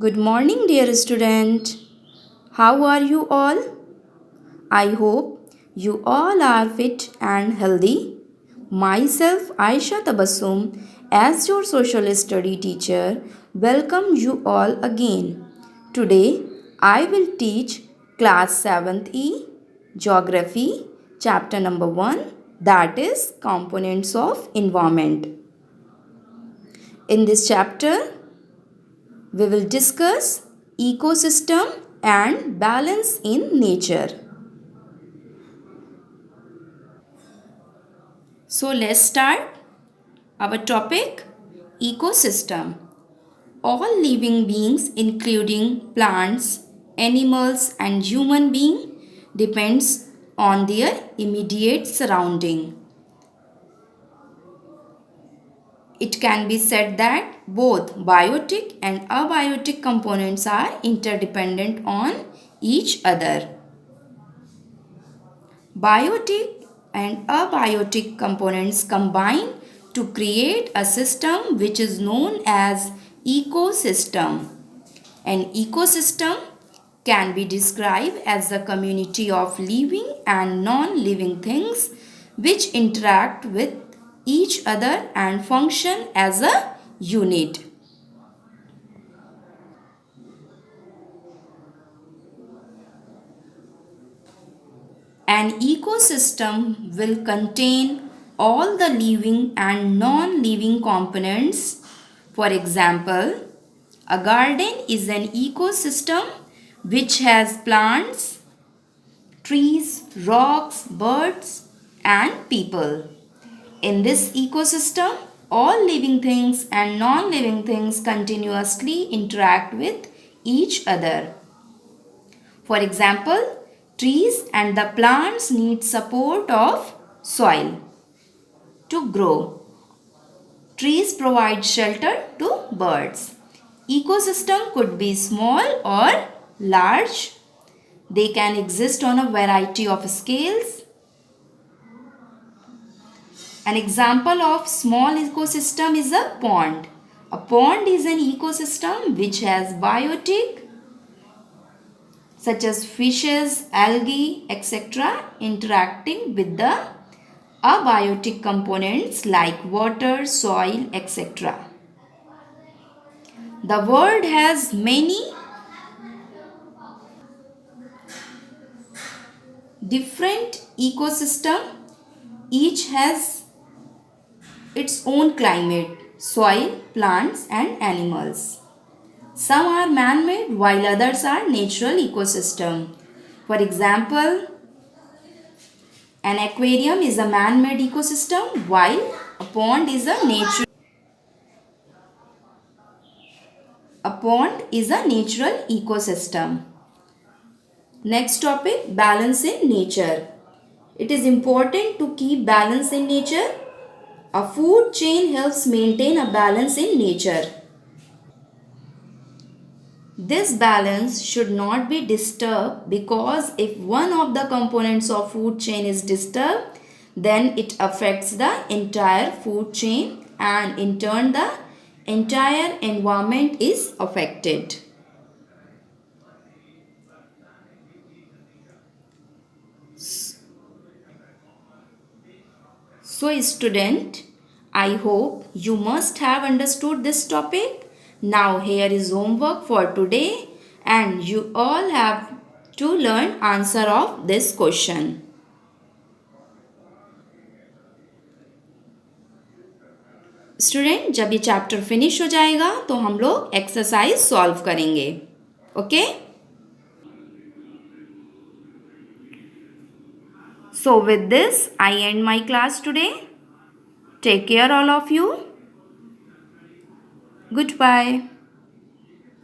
Good morning, dear student. How are you all? I hope you all are fit and healthy. Myself, Aisha Tabassum, as your social study teacher, welcome you all again. Today, I will teach class 7th E, Geography, chapter number 1, that is Components of Environment. In this chapter, we will discuss ecosystem and balance in nature. So let's start our topic, ecosystem. All living beings including plants, animals and human being depends on their immediate surrounding. It can be said that both biotic and abiotic components are interdependent on each other. Biotic and abiotic components combine to create a system which is known as ecosystem. An ecosystem can be described as a community of living and non-living things which interact with each other and function as a unit. An ecosystem will contain all the living and non-living components. For example, a garden is an ecosystem which has plants, trees, rocks, birds, and people. In this ecosystem, all living things and non-living things continuously interact with each other. For example, trees and the plants need support of soil to grow. Trees provide shelter to birds. Ecosystem could be small or large. They can exist on a variety of scales. An example of small ecosystem is a pond. A pond is an ecosystem which has biotic such as fishes, algae, etc. interacting with the abiotic components like water, soil, etc. The world has many different ecosystems. Each has its own climate, soil, plants and animals. Some are man-made while others are natural ecosystem. For example, an aquarium is a man-made ecosystem while a pond is a natural ecosystem. Next topic, balance in nature. It is important to keep balance in nature. A food chain helps maintain a balance in nature. This balance should not be disturbed because if one of the components of food chain is disturbed, then it affects the entire food chain and in turn the entire environment is affected. So student, I hope you must have understood this topic. Now here is homework for today and you all have to learn answer of this question. Student जब ये chapter finish हो जाएगा तो हम लोग exercise solve करेंगे. Okay. So with this I end my class today. Take care all of you. Goodbye.